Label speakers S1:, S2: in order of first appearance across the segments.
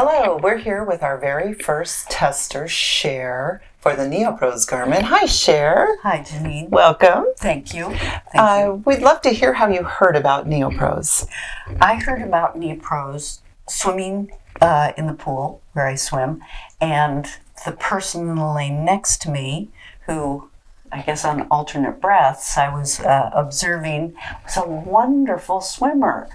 S1: Hello, we're here with our very first tester, Shere, for the Neoprose garment. Hi, Shere.
S2: Hi, Genene.
S1: Welcome.
S2: Thank you. Thank you.
S1: We'd love to hear how you heard about Neoprose.
S2: I heard about Neoprose swimming in the pool where I swim, and the person laying next to me, who I guess on alternate breaths I was observing, was a wonderful swimmer.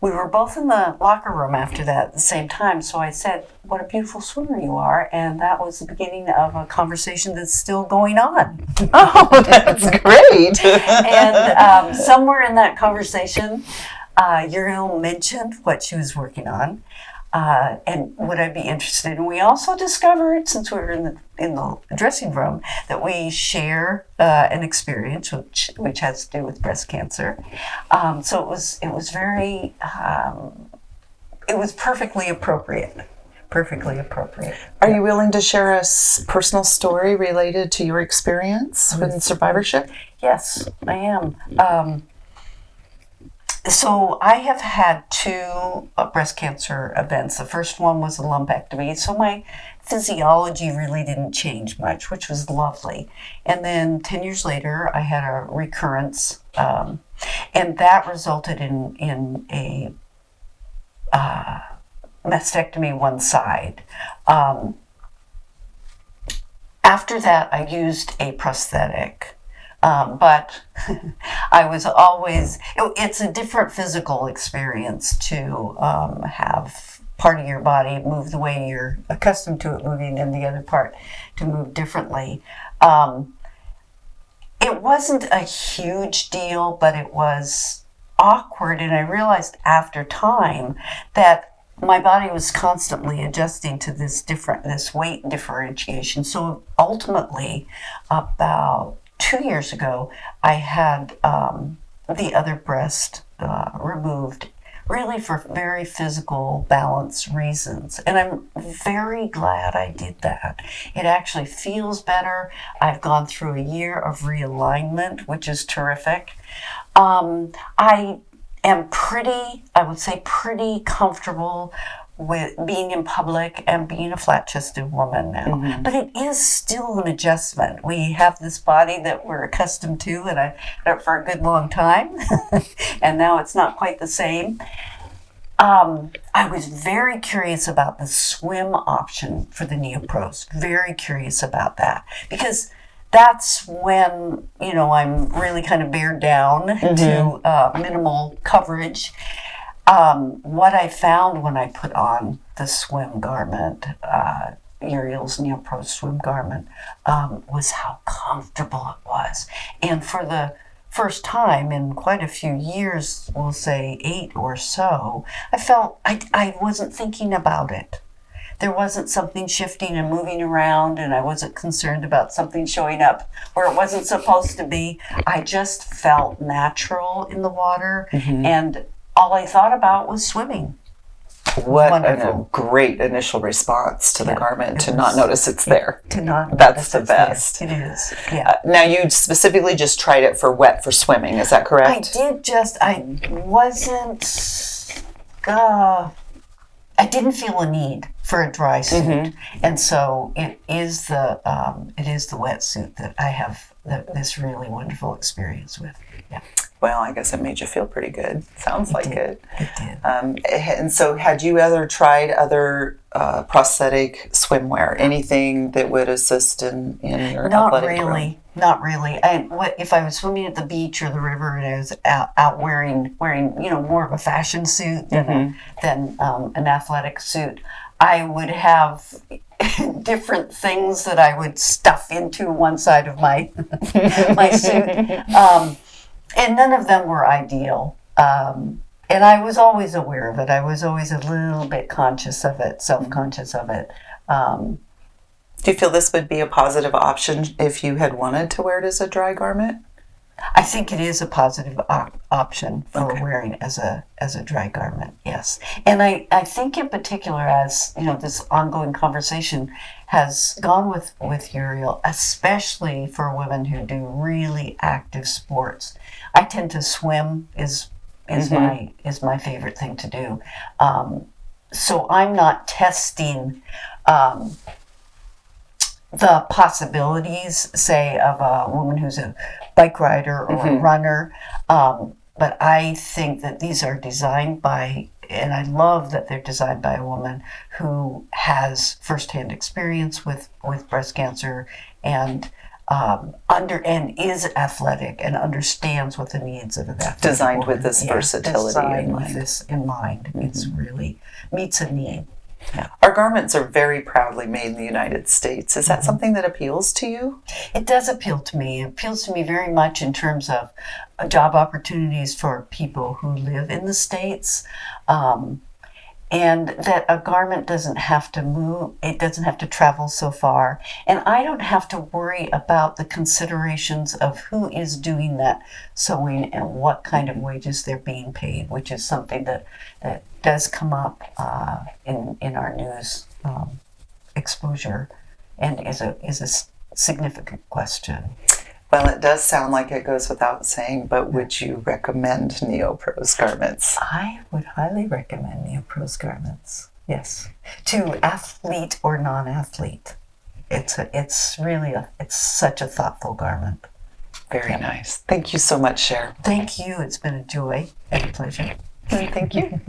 S2: We were both in the locker room after that at the same time, so I said, "What a beautiful swimmer you are," and that was the beginning of a conversation that's still going on.
S1: Oh, that's great.
S2: And somewhere in that conversation, Uriel mentioned what she was working on, and would I be interested. And we also discovered, since we were in the dressing room, that we share an experience which has to do with breast cancer. So it was very it was perfectly appropriate. Perfectly appropriate.
S1: Are you willing to share a personal story related to your experience with survivorship?
S2: Yes, I am. So I have had two breast cancer events. The first one was a lumpectomy, so my physiology really didn't change much, which was lovely. And then 10 years later, I had a recurrence, and that resulted in a mastectomy one side. After that, I used a prosthetic. But I was always, it's a different physical experience to have part of your body move the way you're accustomed to it moving and the other part to move differently. It wasn't a huge deal, but it was awkward, and I realized after time that my body was constantly adjusting to this weight differentiation. So ultimately, about 2 years ago, I had the other breast removed, really for very physical balance reasons. And I'm very glad I did that. It actually feels better. I've gone through a year of realignment, which is terrific. I am pretty comfortable with being in public and being a flat-chested woman now. Mm-hmm. But it is still an adjustment. We have this body that we're accustomed to, and I've had it for a good long time, and now it's not quite the same. I was very curious about the swim option for the Neoprose. Very curious about that, because that's when, I'm really kind of bared down to minimal coverage. What I found when I put on the swim garment, Uriel's Neoprose swim garment, was how comfortable it was. And for the first time in quite a few years, we'll say 8 or so, I felt I wasn't thinking about it. There wasn't something shifting and moving around, and I wasn't concerned about something showing up where it wasn't supposed to be. I just felt natural in the water, and all I thought about was swimming.
S1: What a great initial response to the garment, to not notice it's there.
S2: To not
S1: That's the best.
S2: It is, yeah.
S1: Now, you specifically just tried it for for swimming, is that correct?
S2: I didn't feel a need for a dry suit, and so it is the wetsuit that I have this really wonderful experience with. Yeah.
S1: Well, I guess it made you feel pretty good. Sounds like it.
S2: It did.
S1: And so, had you ever tried other prosthetic swimwear? Anything that would assist in your athletic room?
S2: Not really. If I was swimming at the beach or the river and I was out wearing more of a fashion suit than an athletic suit, I would have different things that I would stuff into one side of my my suit. And none of them were ideal. And I was always aware of it. I was always a little bit conscious of it, self-conscious of it.
S1: Do you feel this would be a positive option if you had wanted to wear it as a dry garment?
S2: I think it is a positive option for wearing as a dry garment, yes. And I think in particular, as this ongoing conversation has gone with Uriel, especially for women who do really active sports. I tend to swim is my favorite thing to do. so I'm not testing the possibilities, say, of a woman who's a bike rider or a runner. But I think that these are designed by, and I love that they're designed by a woman who has firsthand experience with breast cancer and and is athletic and understands what the needs of an athletic
S1: Designed
S2: woman.
S1: with this versatility in mind.
S2: With this in mind. It's really meets a need.
S1: Yeah. Our garments are very proudly made in the United States. Is that something that appeals to you?
S2: It does appeal to me. It appeals to me very much in terms of job opportunities for people who live in the States. And that a garment doesn't have to move, it doesn't have to travel so far. And I don't have to worry about the considerations of who is doing that sewing and what kind of wages they're being paid, which is something that does come up in our news exposure and is a significant question.
S1: Well, it does sound like it goes without saying, but would you recommend NeoPro's garments?
S2: I would highly recommend NeoPro's garments, yes, to athlete or non-athlete. It's such a thoughtful garment.
S1: Very nice. Thank you so much, Shere.
S2: Thank you. It's been a joy and a pleasure.
S1: Thank you.